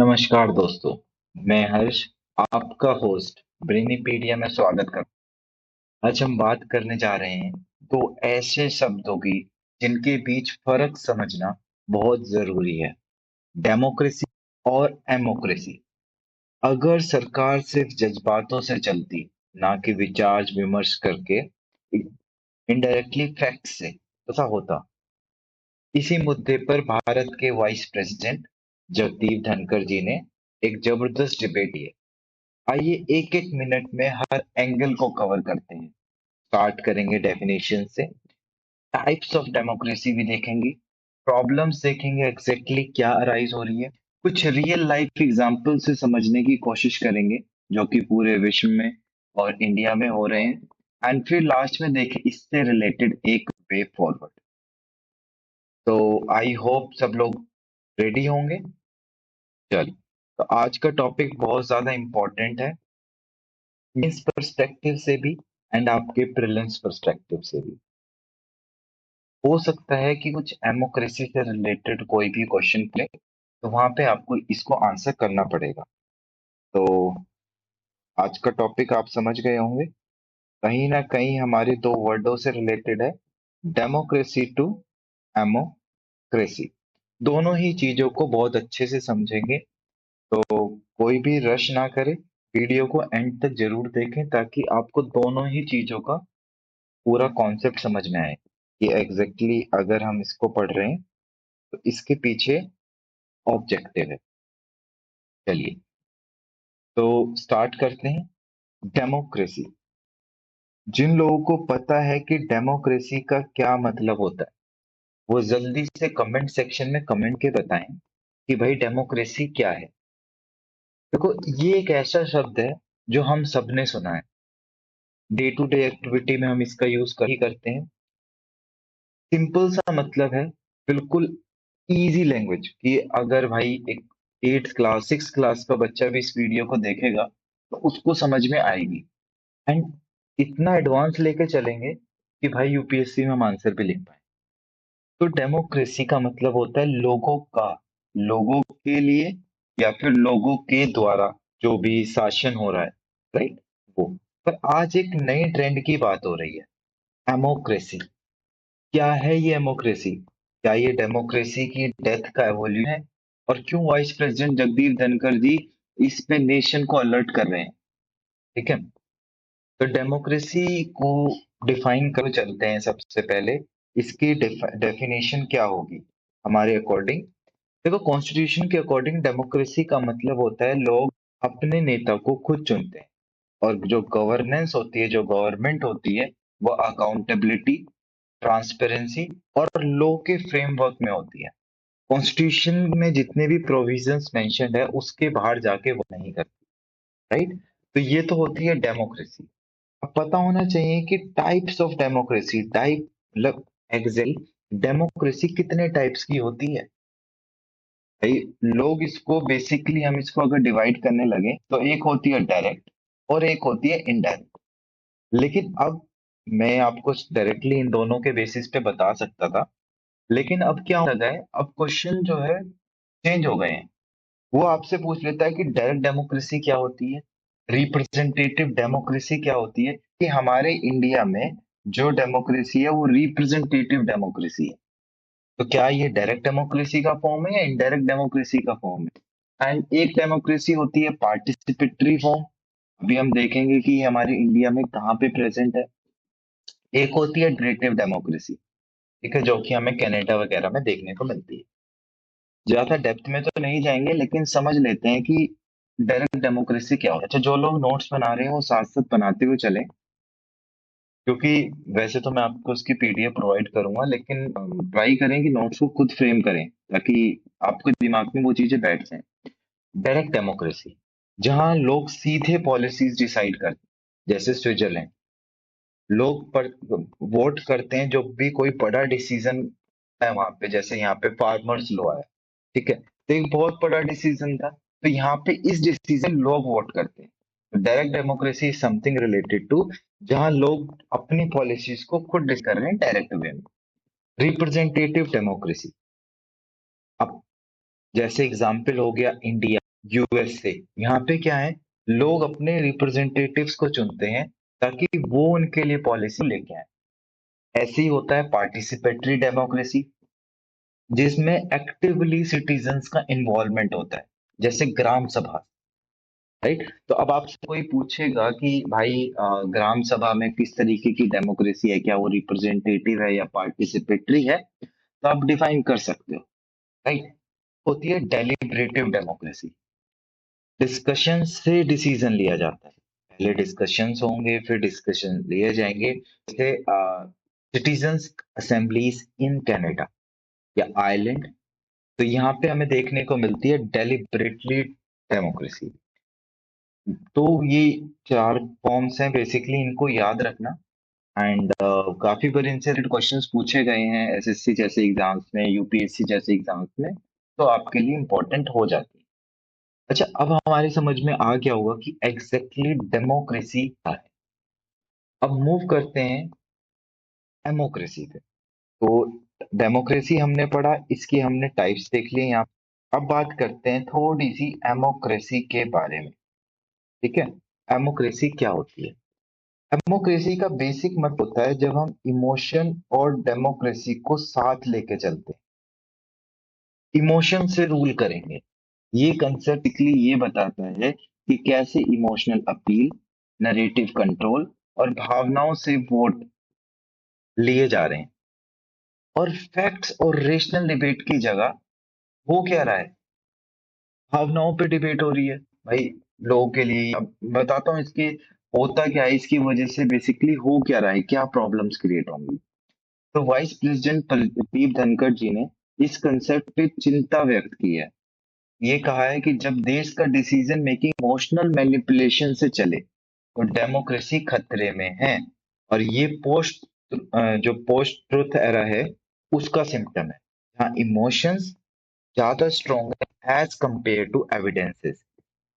नमस्कार दोस्तों, मैं हर्ष, आपका होस्ट ब्रेनीपीडिया में स्वागत करता हूँ। आज हम बात करने जा रहे हैं दो ऐसे शब्दों की जिनके बीच फर्क समझना बहुत जरूरी है। डेमोक्रेसी और एमोक्रेसी। अगर सरकार सिर्फ जज्बातों से चलती, ना कि विचार विमर्श करके, इनडायरेक्टली फैक्ट से, ऐसा होता। इसी मुद्दे पर भारत के वाइस प्रेसिडेंट जगदीप धनखड़ जी ने एक जबरदस्त डिबेट की है। आइए एक एक मिनट में हर एंगल को कवर करते हैं। स्टार्ट करेंगे डेफिनेशन से, टाइप्स ऑफ डेमोक्रेसी भी देखेंगे, प्रॉब्लम्स देखेंगे एग्जैक्टली क्या अराइज हो रही है, कुछ रियल लाइफ एग्जांपल से समझने की कोशिश करेंगे जो कि पूरे विश्व में और इंडिया में हो रहे हैं। एंड फिर लास्ट में देखें इससे रिलेटेड एक वे फॉरवर्ड। तो आई होप सब लोग रेडी होंगे। चलिए, तो आज का टॉपिक बहुत ज्यादा इम्पोर्टेंट है, मेंस पर्सपेक्टिव से भी एंड आपके प्रीलिम्स पर्सपेक्टिव से भी। हो सकता है कि कुछ एमोक्रेसी से रिलेटेड कोई भी क्वेश्चन पूछे, तो वहां पे आपको इसको आंसर करना पड़ेगा। तो आज का टॉपिक आप समझ गए होंगे, कहीं ना कहीं हमारे दो वर्डों से रिलेटेड है, डेमोक्रेसी टू एमोक्रेसी। दोनों ही चीजों को बहुत अच्छे से समझेंगे, तो कोई भी रश ना करे, वीडियो को एंड तक जरूर देखें ताकि आपको दोनों ही चीजों का पूरा कॉन्सेप्ट समझ में आए कि एग्जैक्टली अगर हम इसको पढ़ रहे हैं तो इसके पीछे ऑब्जेक्टिव है। चलिए, तो स्टार्ट करते हैं। डेमोक्रेसी। जिन लोगों को पता है कि डेमोक्रेसी का क्या मतलब होता है, वो जल्दी से कमेंट सेक्शन में कमेंट के बताएं कि भाई डेमोक्रेसी क्या है। देखो, ये एक ऐसा शब्द है जो हम सबने सुना है, डे टू डे एक्टिविटी में हम इसका यूज ही करते हैं। सिंपल सा मतलब है, बिल्कुल इजी लैंग्वेज, कि अगर भाई एक 8th क्लास 6th क्लास का बच्चा भी इस वीडियो को देखेगा तो उसको समझ में आएगी। एंड इतना एडवांस लेके चलेंगे कि भाई यूपीएससी में हम आंसर भी लिख पाए। तो डेमोक्रेसी का मतलब होता है लोगों का, लोगों के लिए या फिर लोगों के द्वारा जो भी शासन हो रहा है, राइट, वो। पर आज एक नए ट्रेंड की बात हो रही है, एमोक्रेसी। क्या है ये डेमोक्रेसी? क्या ये डेमोक्रेसी की डेथ का एवोल्यूशन है? और क्यों वाइस प्रेसिडेंट जगदीप धनखड़ जी इस पे नेशन को अलर्ट कर रहे हैं? ठीक है, तो डेमोक्रेसी को डिफाइन कर चलते हैं। सबसे पहले इसकी डेफिनेशन क्या होगी हमारे अकॉर्डिंग? देखो, कॉन्स्टिट्यूशन के अकॉर्डिंग डेमोक्रेसी का मतलब होता है लोग अपने नेता को खुद चुनते हैं, और जो गवर्नेंस होती है, जो गवर्नमेंट होती है, वो अकाउंटेबिलिटी, ट्रांसपेरेंसी और लॉ के फ्रेमवर्क में होती है। कॉन्स्टिट्यूशन में जितने भी प्रोविजंस मेंशन्ड है उसके बाहर जाके वो नहीं करती, राइट। तो ये तो होती है डेमोक्रेसी। अब पता होना चाहिए कि टाइप्स ऑफ डेमोक्रेसी, टाइप मतलब एग्जैक्ट डेमोक्रेसी कितने टाइप्स की होती है। भाई, लोग इसको बेसिकली, हम इसको अगर डिवाइड करने लगे तो एक होती है डायरेक्ट और एक होती है इनडायरेक्ट। लेकिन अब मैं आपको डायरेक्टली इन दोनों के बेसिस पे बता सकता था, लेकिन अब क्या हो लगा है, अब क्वेश्चन जो है चेंज हो गए हैं। वो आपसे पूछ लेता है कि डायरेक्ट डेमोक्रेसी क्या होती है, रिप्रेजेंटेटिव डेमोक्रेसी क्या होती है, कि हमारे इंडिया में जो डेमोक्रेसी है वो रिप्रेजेंटेटिव डेमोक्रेसी है। तो क्या ये डायरेक्ट डेमोक्रेसी का फॉर्म है या इनडायरेक्ट डेमोक्रेसी का फॉर्म है? एंड एक डेमोक्रेसी होती है पार्टिसिपेटरी फॉर्म, अभी हम देखेंगे कि ये हमारे इंडिया में कहाँ पे प्रेजेंट है। एक होती है डायरेक्टिव डेमोक्रेसी, ठीक है, जो कि हमें कनाडा वगैरह में देखने को मिलती है। ज्यादा डेप्थ में तो नहीं जाएंगे, लेकिन समझ लेते हैं कि डायरेक्ट डेमोक्रेसी क्या होता है। अच्छा, जो लोग नोट्स बना रहे हैं वो साथ साथ बनाते हुए चलें, क्योंकि वैसे तो मैं आपको उसकी पीडीएफ प्रोवाइड करूंगा, लेकिन ट्राई करें कि नोट्स को खुद फ्रेम करें ताकि आपके दिमाग में वो चीजें बैठ जाएं। डायरेक्ट डेमोक्रेसी, जहां लोग सीधे पॉलिसीज डिसाइड करते हैं, जैसे स्विट्जरलैंड। लोग पर वोट करते हैं, जो भी कोई बड़ा डिसीजन है वहां पे, जैसे यहाँ पे फार्मर्स लॉ है, ठीक है, तो एक बहुत बड़ा डिसीजन था, तो यहाँ पे इस डिसीजन लोग वोट करते हैं। Direct democracy is something related to जहां लोग अपनी पॉलिसीज को खुद डिसाइड कर रहे हैं डायरेक्ट वे में। रिप्रेजेंटेटिव डेमोक्रेसी, अब जैसे एग्जाम्पल हो गया इंडिया, यूएसए। यहाँ पे क्या है, लोग अपने रिप्रेजेंटेटिव्स को चुनते हैं ताकि वो उनके लिए पॉलिसी लेके आए। ऐसे ही होता है पार्टिसिपेटरी डेमोक्रेसी, जिसमें एक्टिवली सिटीजन्स का इन्वॉल्वमेंट होता है, जैसे ग्राम सभा। राइट, तो अब आपसे कोई पूछेगा कि भाई ग्राम सभा में किस तरीके की डेमोक्रेसी है, क्या वो रिप्रेजेंटेटिव है या पार्टिसिपेटरी है, तो आप डिफाइन कर सकते हो। राइट, होती है डेलिब्रेटिव डेमोक्रेसी, डिस्कशन से डिसीजन लिया जाता है। पहले डिस्कशंस होंगे, फिर डिस्कशन लिए जाएंगे, जैसे सिटीजन्स असेंबलीज इन कनाडा या आयरलैंड। तो यहाँ पे हमें देखने को मिलती है डेलिब्रेटली डेमोक्रेसी। तो ये चार फॉर्म्स हैं बेसिकली, इनको याद रखना। एंड काफी बार इनसे क्वेश्चंस पूछे गए हैं एसएससी जैसे एग्जाम्स में, यूपीएससी जैसे एग्जाम्स में, तो आपके लिए इम्पोर्टेंट हो जाती है। अच्छा, अब हमारे समझ में आ गया होगा कि एग्जैक्टली डेमोक्रेसी क्या है। अब मूव करते हैं डेमोक्रेसी पे। तो डेमोक्रेसी हमने पढ़ा, इसकी हमने टाइप्स देख लिए यहाँ। अब बात करते हैं थोड़ी सी एमोक्रेसी के बारे में। ठीक है, एमोक्रेसी क्या होती है। डेमोक्रेसी का बेसिक मतलब होता है जब हम इमोशन और डेमोक्रेसी को साथ लेके चलते हैं, इमोशन से रूल करेंगे। ये कंसेप्ट ये बताता है कि कैसे इमोशनल अपील, नरेटिव कंट्रोल और भावनाओं से वोट लिए जा रहे हैं, और फैक्ट्स और रेशनल डिबेट की जगह हो क्या रहा है, भावनाओं पे डिबेट हो रही है। भाई, लोगों के लिए अब बताता हूँ इसके होता क्या है, इसकी वजह से बेसिकली हो क्या रहा है, क्या प्रॉब्लम्स क्रिएट होंगी। तो वाइस प्रेसिडेंट प्रदीप धनखड़ जी ने इस कंसेप्ट पे चिंता व्यक्त की है। ये कहा है कि जब देश का डिसीजन मेकिंग इमोशनल मैनिपुलेशन से चले तो डेमोक्रेसी खतरे में है। और ये जो पोस्ट ट्रुथ एरा है, उसका सिम्टम है, जहाँ इमोशंस ज्यादा स्ट्रॉन्ग है as compare to evidences,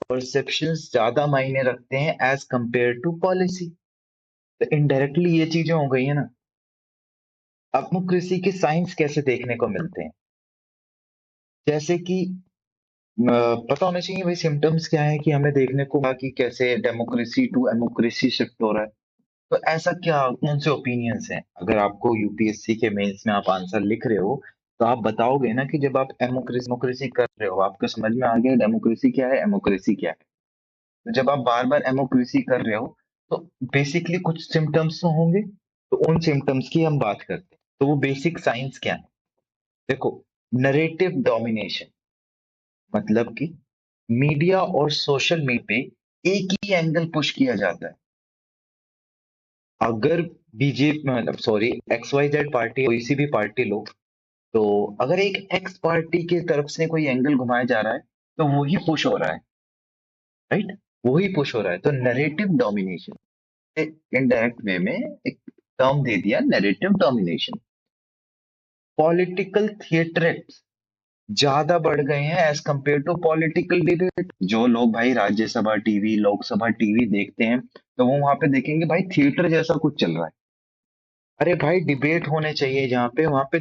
perceptions ज्यादा मायने रखते हैं एज कंपेयर टू पॉलिसी। तो इनडायरेक्टली ये चीजें हो गई है ना। डेमोक्रेसी के साइंस कैसे देखने को मिलते हैं, जैसे कि पता होना चाहिए भाई सिम्टम्स क्या है, कि हमें देखने को मिला कि कैसे डेमोक्रेसी टू एमोक्रेसी शिफ्ट हो रहा है। तो ऐसा क्या, कौन से ओपिनियंस हैं। अगर आपको यूपीएससी के मेंस में आप आंसर लिख रहे हो, तो आप बताओगे ना कि जब आप एमोक्रेसी कर रहे हो, आपको समझ में आ गया डेमोक्रेसी क्या है, एमोक्रेसी क्या है। तो जब आप बार बार एमोक्रेसी कर रहे हो, तो बेसिकली कुछ सिम्टम्स तो होंगे, तो उन सिम्टम्स की हम बात करते हैं। तो वो बेसिक साइंस क्या है, देखो। नरेटिव डोमिनेशन, मतलब कि मीडिया और सोशल मीडिया पे एक ही एंगल पुश किया जाता है। अगर बीजेपी मतलब sorry x y z party, कोई सी भी पार्टी लो, तो अगर एक एक्स पार्टी की तरफ से कोई एंगल घुमाया जा रहा है, तो वही पुश हो रहा है। राइट, वही पुश हो रहा है। तो नरेटिव डोमिनेशन, इनडायरेक्ट वे में एक टर्म दे दिया, नरेटिव डोमिनेशन। पॉलिटिकल थिएटर ज्यादा बढ़ गए हैं as compare to political debate. जो लोग भाई राज्यसभा टीवी, लोकसभा टीवी देखते हैं, तो वो वहां पे देखेंगे भाई थिएटर जैसा कुछ चल रहा है। अरे भाई, डिबेट होने चाहिए जहाँ पे, वहां पे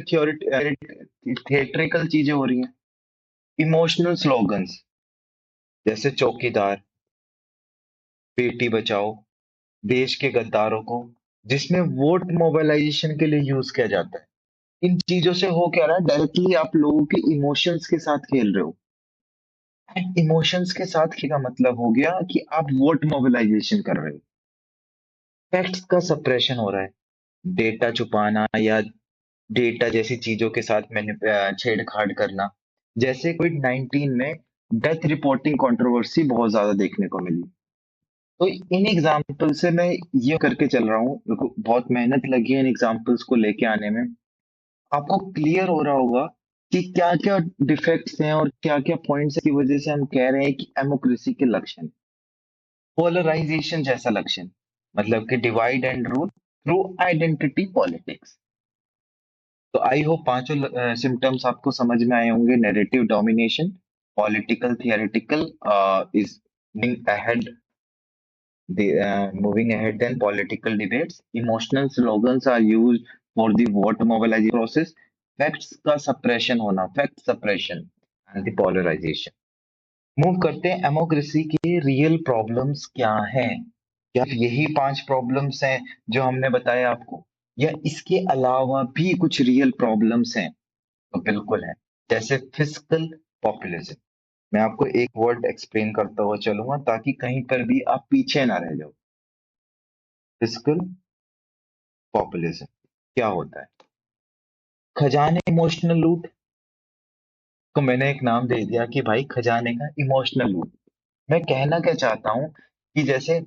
थिएट्रिकल चीजें हो रही हैं। इमोशनल स्लोगन्स, जैसे चौकीदार, बेटी बचाओ, देश के गद्दारों को, जिसमें वोट मोबिलाइजेशन के लिए यूज किया जाता है। इन चीजों से हो क्या रहा है, डायरेक्टली आप लोगों के इमोशंस के साथ खेल रहे हो। एंड इमोशंस के साथ खेलने का मतलब हो गया कि आप वोट मोबिलाइजेशन कर रहे हो। फैक्ट्स का सप्रेशन हो रहा है, डेटा छुपाना या डेटा जैसी चीजों के साथ मैंने छेड़छाड़ करना। जैसे कोविड-19 में डेथ रिपोर्टिंग कंट्रोवर्सी बहुत ज्यादा देखने को मिली। तो इन एग्जाम्पल से मैं ये करके चल रहा हूँ, देखो बहुत मेहनत लगी है इन एग्जाम्पल्स को लेके आने में। आपको क्लियर हो रहा होगा कि क्या क्या डिफेक्ट्स हैं और क्या क्या पॉइंट्स की वजह से हम कह रहे हैं कि डेमोक्रेसी के लक्षण। पोलराइजेशन जैसा लक्षण, मतलब कि divide and rule through identity politics. तो आई होप पांचों सिम्टम्स आपको समझ में आए होंगे। Narrative domination, political theoretical is ahead moving ahead than political debates. Emotional slogans are used for the vote mobilization process. Facts का suppression होना, fact suppression and the polarization. Move करते हैं डेमोक्रेसी के रियल प्रॉब्लम्स क्या हैं। क्या यही 5 problems हैं जो हमने बताया आपको, या इसके अलावा भी कुछ रियल प्रॉब्लम्स हैं? तो बिल्कुल है। जैसे फिस्कल पॉपुलिज्म। मैं आपको एक वर्ड एक्सप्लेन करता हुआ चलूंगा ताकि कहीं पर भी आप पीछे ना रह जाओ। फिस्कल पॉपुलिज्म क्या होता है? खजाने इमोशनल लूट को मैंने एक नाम दे दिया कि भाई खजाने का इमोशनल लूट। मैं कहना क्या चाहता हूं कि जैसे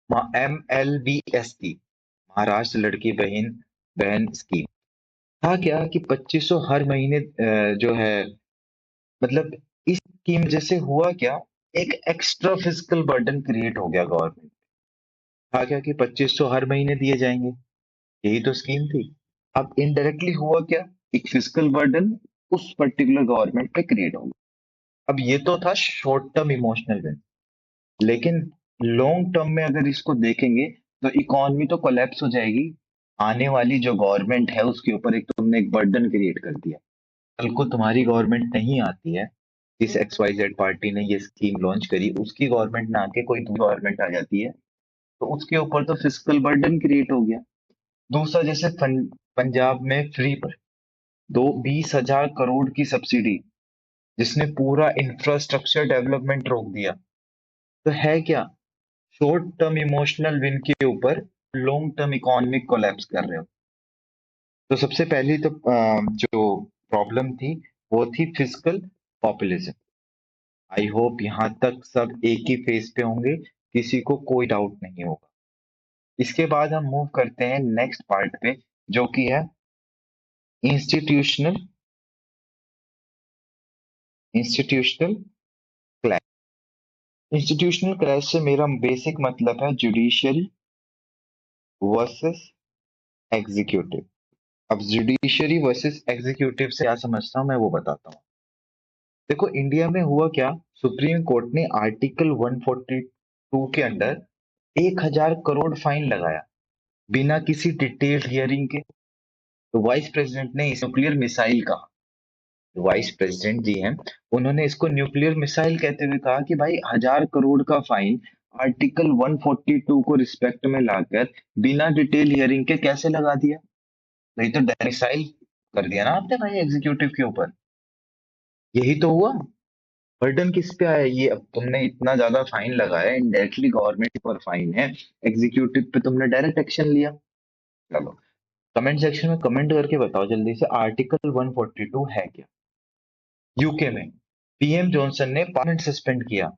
MLBST, महाराष्ट्र लड़की बहन बहन स्कीम, था क्या कि 2500 हर महीने जो है, मतलब इस स्कीम जैसे हुआ क्या, एक एक्स्ट्रा फिजिकल बर्डन क्रिएट हो गया गवर्नमेंट। था क्या कि 2500 हर महीने दिए जाएंगे, यही तो स्कीम थी। अब इनडायरेक्टली हुआ क्या, एक फिजिकल बर्डन उस पर्टिकुलर गवर्नमेंट पे क्रिएट हो गया। अब ये तो था शॉर्ट टर्म इमोशनल विन, लेकिन लॉन्ग टर्म में अगर इसको देखेंगे तो इकोनॉमी तो कोलैप्स हो जाएगी। आने वाली जो गवर्नमेंट है उसके ऊपर एक तुमने एक बर्डन क्रिएट कर दिया। कल को तुम्हारी गवर्नमेंट नहीं आती है, जिस XYZ पार्टी ने ये स्कीम लॉन्च करी उसकी गवर्नमेंट ना आके कोई दूसरी गवर्नमेंट आ जाती है, तो उसके ऊपर तो फिजिकल बर्डन क्रिएट हो गया। दूसरा, जैसे पंजाब में फ्री पर दो 20,000 करोड़ की सब्सिडी, जिसने पूरा इंफ्रास्ट्रक्चर डेवलपमेंट रोक दिया। तो है क्या, शॉर्ट टर्म इमोशनल विन के ऊपर लॉन्ग टर्म इकोनॉमिक कोलैप्स कर रहे हो। तो सबसे पहली तो जो प्रॉब्लम थी वो थी फिजिकल पॉपुलिज्म। आई होप यहाँ तक सब एक ही फेज पे होंगे, किसी को कोई डाउट नहीं होगा। इसके बाद हम मूव करते हैं नेक्स्ट पार्ट पे, जो कि है institutional institutional clash. Institutional clash से मेरा बेसिक मतलब है जुडिशरी वर्सेस एग्जीक्यूटिव। अब जुडिशरी वर्सेस एग्जीक्यूटिव से क्या समझता हूं मैं वो बताता हूँ। देखो इंडिया में हुआ क्या, सुप्रीम कोर्ट ने आर्टिकल 142 के अंडर 1,000 करोड़ फाइन लगाया, बिना किसी डिटेल्ड हियरिंग के। तो वाइस प्रेसिडेंट ने इसे न्यूक्लियर मिसाइल कहा। वाइस प्रेसिडेंट जी हैं, उन्होंने इसको न्यूक्लियर मिसाइल कहते हुए कहा कि भाई 1,000 करोड़ का फाइन आर्टिकल 142 को रिस्पेक्ट में लाकर बिना डिटेल हियरिंग के कैसे लगा दिया। नहीं तो मिसाइल कर दिया ना आपने भाई एग्जीक्यूटिव के ऊपर। यही तो हुआ। बर्डन किस पे आया, ये अब तुमने इतना ज्यादा फाइन लगाया, इनडायरेक्टली गवर्नमेंट पर फाइन है, एग्जीक्यूटिव पे तुमने डायरेक्ट एक्शन लिया। चलो कमेंट सेक्शन में कमेंट करके बताओ जल्दी से, आर्टिकल 142 है क्या। यूके में PM जॉनसन ने पार्लियामेंट सस्पेंड किया,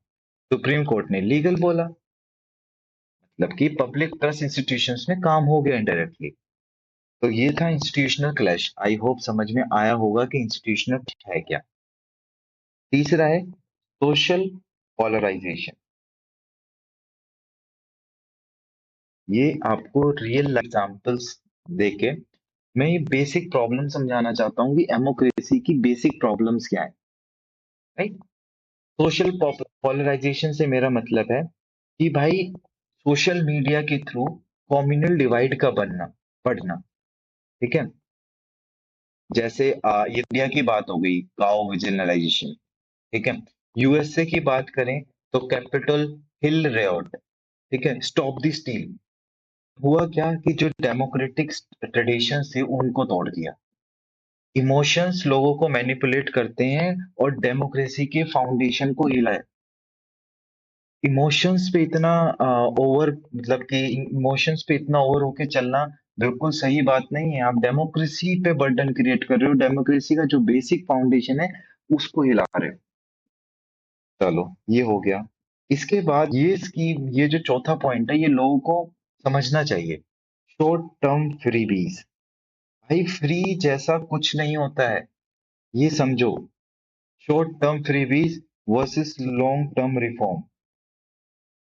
सुप्रीम कोर्ट ने लीगल बोला, मतलब कि पब्लिक ट्रस्ट इंस्टीट्यूशंस में काम हो गया इनडायरेक्टली। तो ये था इंस्टीट्यूशनल क्लैश। आई होप समझ में आया होगा कि इंस्टीट्यूशनल है क्या। तीसरा है सोशल पोलराइजेशन। ये आपको रियल एग्जांपल्स देके मैं ये बेसिक प्रॉब्लम समझाना चाहता हूँ कि डेमोक्रेसी की बेसिक प्रॉब्लम्स क्या है। राइट। सोशल पोलराइजेशन से मेरा मतलब है कि भाई सोशल मीडिया के थ्रू कम्युनल डिवाइड का बनना बढ़ना। ठीक है। जैसे ये इंडिया की बात हो गई, काओ विजुअलाइजेशन। ठीक है। USA की बात करें तो कैपिटल हिल रेयॉट। ठीक है, स्टॉप द स्टील। हुआ क्या कि जो डेमोक्रेटिक ट्रेडिशन थे उनको तोड़ दिया। इमोशंस लोगों को मैनिपुलेट करते हैं और डेमोक्रेसी के फाउंडेशन को हिलाए। इमोशंस पे इतना ओवर, मतलब कि इमोशंस पे इतना ओवर होके चलना बिल्कुल सही बात नहीं है। आप डेमोक्रेसी पे बर्डन क्रिएट कर रहे हो, डेमोक्रेसी का जो बेसिक फाउंडेशन है उसको हिला रहे हो। चलो ये हो गया। इसके बाद ये स्कीम, ये जो चौथा पॉइंट है, ये लोगों को समझना चाहिए। Short term freebies. भाई फ्री जैसा कुछ नहीं होता है, ये समझो। Short term freebies versus long term reform.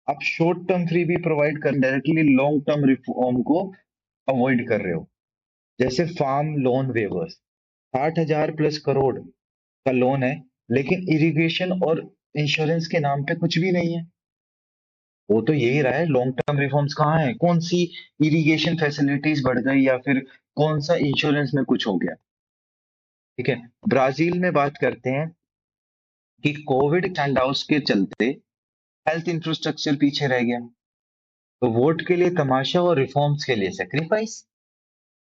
आप शॉर्ट टर्म फ्रीबी प्रोवाइड कर डायरेक्टली लॉन्ग टर्म रिफॉर्म को अवॉइड कर रहे हो। जैसे फार्म लोन वेवर्स, 60,000+ करोड़ का लोन है, लेकिन इरिगेशन और इंश्योरेंस के नाम पे कुछ भी नहीं है। वो तो यही रहा है, लॉन्ग टर्म रिफॉर्म्स कहाँ है, कौन सी इरिगेशन फैसिलिटीज बढ़ गई या फिर कौन सा इंश्योरेंस में कुछ हो गया। ठीक है। ब्राजील में बात करते हैं, कि कोविड स्टैंड के चलते हेल्थ इंफ्रास्ट्रक्चर पीछे रह गया, तो वोट के लिए तमाशा और रिफॉर्म्स के लिए सेक्रीफाइस।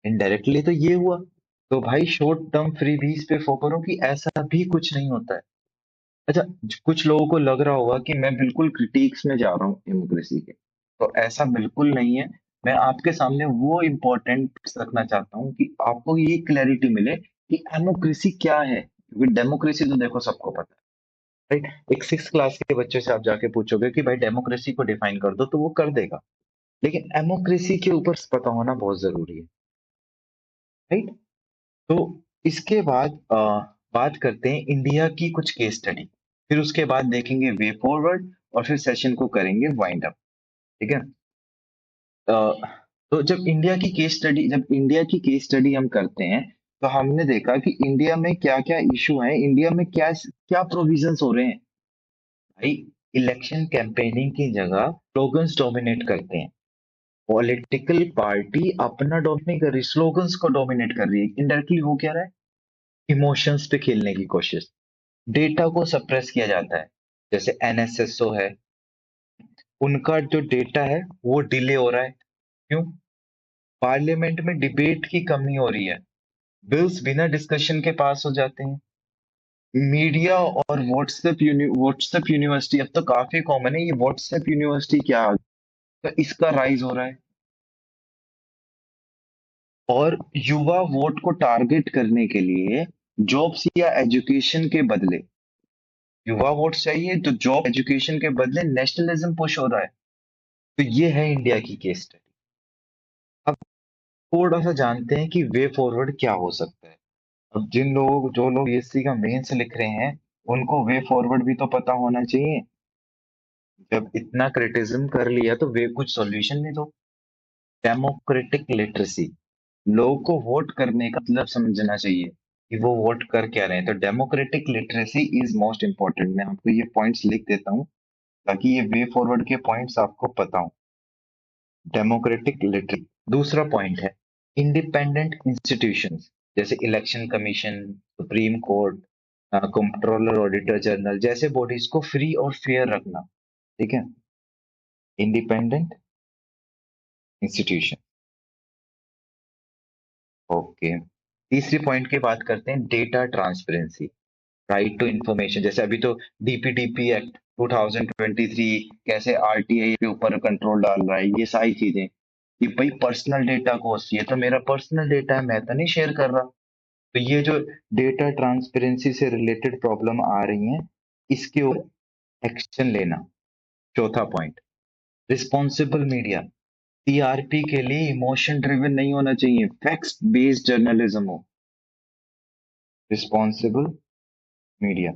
इनडायरेक्टली तो ये हुआ। तो भाई शॉर्ट टर्म फ्रीबीज पे फोकस करो कि ऐसा भी कुछ नहीं होता है। अच्छा, कुछ लोगों को लग रहा होगा कि मैं बिल्कुल क्रिटिक्स में जा रहा हूँ डेमोक्रेसी के, तो ऐसा बिल्कुल नहीं है। मैं आपके सामने वो इम्पोर्टेंट रखना चाहता हूँ कि आपको ये क्लैरिटी मिले कि डेमोक्रेसी क्या है, क्योंकि डेमोक्रेसी तो देखो सबको पता है, राइट? एक सिक्स क्लास के बच्चे से आप जाके पूछोगे कि भाई डेमोक्रेसी को डिफाइन कर दो, तो वो कर देगा। लेकिन डेमोक्रेसी के ऊपर पता होना बहुत जरूरी है, राइट? तो इसके बाद बात करते हैं इंडिया की कुछ केस स्टडी, फिर उसके बाद देखेंगे वे फॉरवर्ड, और फिर सेशन को करेंगे वाइंड अप। ठीक है। अ, तो जब इंडिया की केस स्टडी हम करते हैं, तो हमने देखा कि इंडिया में क्या क्या इशू है, इंडिया में क्या क्या प्रोविजंस हो रहे हैं। भाई, इलेक्शन कैंपेनिंग की जगह स्लोगन्स डोमिनेट करते हैं। पॉलिटिकल पार्टी अपना डोमिनेट नहीं कर रही, स्लोगन्स को डोमिनेट कर रही है। इनडायरेक्टली हो क्या रहा है, इमोशंस पे खेलने की कोशिश। डेटा को सप्रेस किया जाता है। जैसे एनएसएसओ है, उनका जो डेटा है वो डिले हो रहा है। क्यों? पार्लियामेंट में डिबेट की कमी हो रही है, बिल्स बिना डिस्कशन के पास हो जाते हैं। मीडिया और व्हाट्सएप यूनिवर्सिटी अब तो काफी कॉमन है, ये व्हाट्सएप यूनिवर्सिटी क्या आ गया, तो इसका राइज हो रहा है। और युवा वोट को टारगेट करने के लिए जॉब्स या एजुकेशन के बदले, युवा वोट चाहिए तो जॉब एजुकेशन के बदले नेशनलिज्म पुश हो रहा है। तो ये है इंडिया की केस स्टडी। अब थोड़ा सा जानते हैं कि वे फॉरवर्ड क्या हो सकता है। अब जो लोग बीएससी का मेंस लिख रहे हैं, उनको वे फॉरवर्ड भी तो पता होना चाहिए। जब इतना क्रिटिसिज्म कर लिया तो वे कुछ सॉल्यूशन भी दो। डेमोक्रेटिक लिटरेसी, लोगों को वोट करने का मतलब समझना चाहिए कि वो वोट कर क्या रहे हैं। तो democratic literacy is most important. मैं आपको ये पॉइंट्स लिख देता हूँ ताकि ये वे फॉरवर्ड के पॉइंट्स आपको पता हो। Democratic literacy. दूसरा पॉइंट है इंडिपेंडेंट इंस्टीट्यूशंस, जैसे election commission, supreme court, controller auditor general जैसे बॉडीज को फ्री और फेयर रखना। ठीक है, इंडिपेंडेंट इंस्टीट्यूशन। ओके। तीसरी पॉइंट की बात करते हैं, data transparency, right to information. जैसे अभी तो डीपीडीपी एक्ट 2023 कैसे आरटीआई के ऊपर कंट्रोल डाल रहा है, ये सारी चीजें कि भाई पर्सनल डेटा को, ये तो मेरा पर्सनल डेटा है, मैं तो नहीं शेयर कर रहा। तो ये जो डेटा ट्रांसपेरेंसी से रिलेटेड प्रॉब्लम आ रही हैं, इसके ऊपर एक्शन लेना। चौथा पॉइंट, रिस्पॉन्सिबल मीडिया। टीआरपी के लिए इमोशन ड्रिवन नहीं होना चाहिए, फैक्ट्स बेस्ड जर्नलिज्म हो। रिस्पॉन्सिबल मीडिया,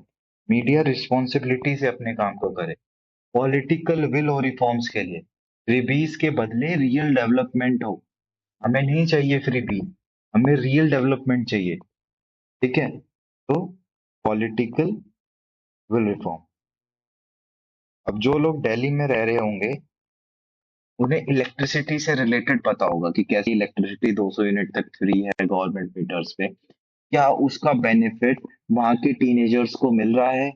मीडिया रिस्पॉन्सिबिलिटी से अपने काम को करे। पॉलिटिकल विल और रिफॉर्म्स के लिए फ्रीबीज के बदले रियल डेवलपमेंट हो। हमें नहीं चाहिए फ्रीबी, हमें रियल डेवलपमेंट चाहिए। ठीक है। तो पॉलिटिकल विल रिफॉर्म। अब जो लोग दिल्ली में रह रहे होंगे, उन्हें इलेक्ट्रिसिटी से रिलेटेड पता होगा कि कैसे इलेक्ट्रिसिटी 200 यूनिट तक फ्री है गवर्नमेंट मीटर्स पे। क्या उसका बेनिफिट वहां के टीनेजर्स को मिल रहा है?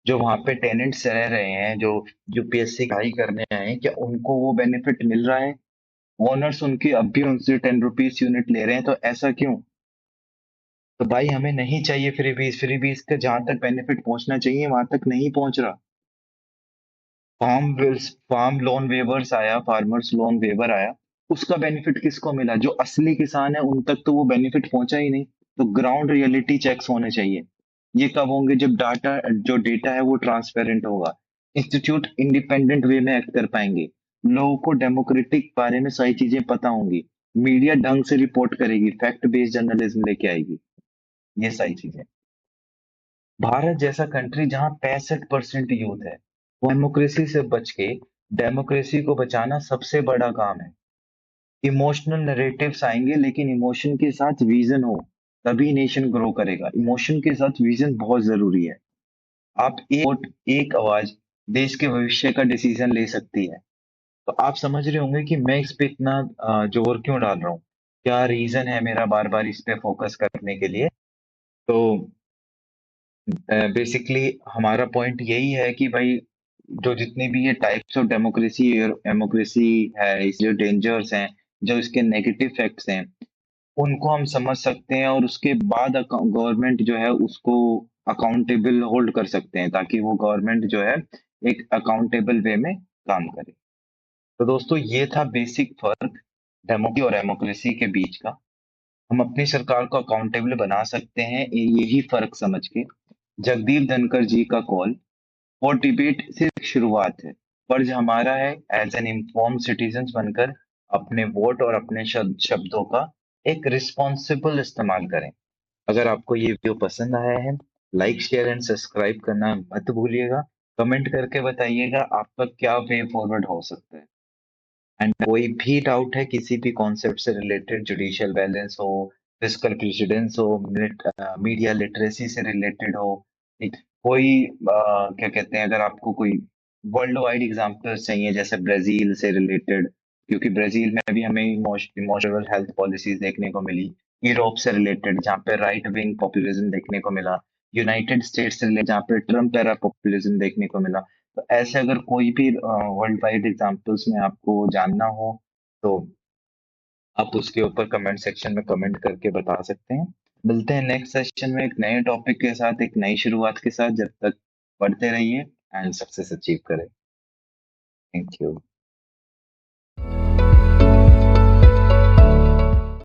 जो वहां पे टेनेंट्स रह रहे हैं, जो यूपीएससी पढ़ाई करने आए हैं, क्या उनको वो बेनिफिट मिल रहा है? ओनर्स उनकी अब भी उनसे 10 रुपीज यूनिट ले रहे हैं, तो ऐसा क्यों? तो भाई हमें नहीं चाहिए फ्रीबीज, फ्रीबीज का जहां तक बेनिफिट पहुंचना चाहिए वहां तक नहीं पहुंच रहा। फार्म लोन वेवर्स आया, फार्मर्स लोन वेवर आया, उसका बेनिफिट किसको मिला? जो असली किसान है उन तक तो वो बेनिफिट पहुंचा ही नहीं। तो ग्राउंड रियलिटी चेक्स होने चाहिए। ये कब होंगे? जब जो डेटा है वो ट्रांसपेरेंट होगा, इंस्टीट्यूट इंडिपेंडेंट वे में एक्ट कर पाएंगे, लोगों को डेमोक्रेटिक बारे में सारी चीजें पता होंगी, मीडिया ढंग से रिपोर्ट करेगी, फैक्ट बेस्ड जर्नलिज्म लेके आएगी, ये सारी चीजें। भारत जैसा कंट्री जहां 65% यूथ है, वो डेमोक्रेसी से बच के, डेमोक्रेसी को बचाना सबसे बड़ा काम है। इमोशनल नरेटिव्स आएंगे, लेकिन इमोशन के साथ विजन हो, तभी नेशन ग्रो करेगा। इमोशन के साथ विजन बहुत जरूरी है। आप एक वोट एक आवाज देश के भविष्य का डिसीजन ले सकती है। तो आप समझ रहे होंगे कि मैं इस पे इतना जोर क्यों डाल रहा हूँ, क्या रीजन है मेरा बार बार इस पे फोकस करने के लिए। तो बेसिकली हमारा पॉइंट यही है कि भाई जो जितने भी ये टाइप्स ऑफ डेमोक्रेसी डेमोक्रेसी है, इस जो डेंजर्स हैं, जो इसके नेगेटिव फैक्ट्स हैं, उनको हम समझ सकते हैं और उसके बाद गवर्नमेंट जो है उसको अकाउंटेबल होल्ड कर सकते हैं, ताकि वो गवर्नमेंट जो है एक अकाउंटेबल वे में काम करे। तो दोस्तों ये था बेसिक फर्क डेमोक्रेसी और डेमोक्रेसी के बीच का। हम अपनी सरकार को अकाउंटेबल बना सकते हैं यही फर्क समझ के। जगदीप धनखड़ जी का कॉल और डिबेट सिर्फ शुरुआत है। फर्ज हमारा है एज एन इन्फॉर्म्ड सिटीजन बनकर अपने वोट और अपने शब्दों का एक रिस्पॉन्सिबल इस्तेमाल करें। अगर आपको ये वीडियो पसंद आया है, लाइक शेयर एंड सब्सक्राइब करना मत भूलिएगा। कमेंट करके बताइएगा आपका क्या वे फॉरवर्ड हो सकता है। एंड कोई भी डाउट है किसी भी कॉन्सेप्ट से रिलेटेड, जुडिशियल बैलेंस हो, फिस्कल प्रेसिडेंस हो, मीडिया लिटरेसी से रिलेटेड हो, एक कोई क्या कहते हैं, अगर आपको कोई वर्ल्ड वाइड एग्जांपल्स चाहिए जैसे ब्राजील से रिलेटेड, क्योंकि ब्राजील में भी हमें इमोशनल हेल्थ पॉलिसीज देखने को मिली, यूरोप से रिलेटेड जहाँ पे राइट विंग पॉपुलिज्म देखने को मिला, यूनाइटेड स्टेट्स से रिलेटेड जहाँ पे ट्रम्प एरा पॉपुलिज्म देखने को मिला। तो ऐसे अगर कोई भी वर्ल्ड वाइड एग्जांपल्स में आपको जानना हो तो आप उसके ऊपर कमेंट सेक्शन में कमेंट करके बता सकते हैं। मिलते हैं नेक्स्ट सेशन में एक नए टॉपिक के साथ, एक नई शुरुआत के साथ। जब तक पढ़ते रहिए एंड सक्सेस अचीव करें। Thank you.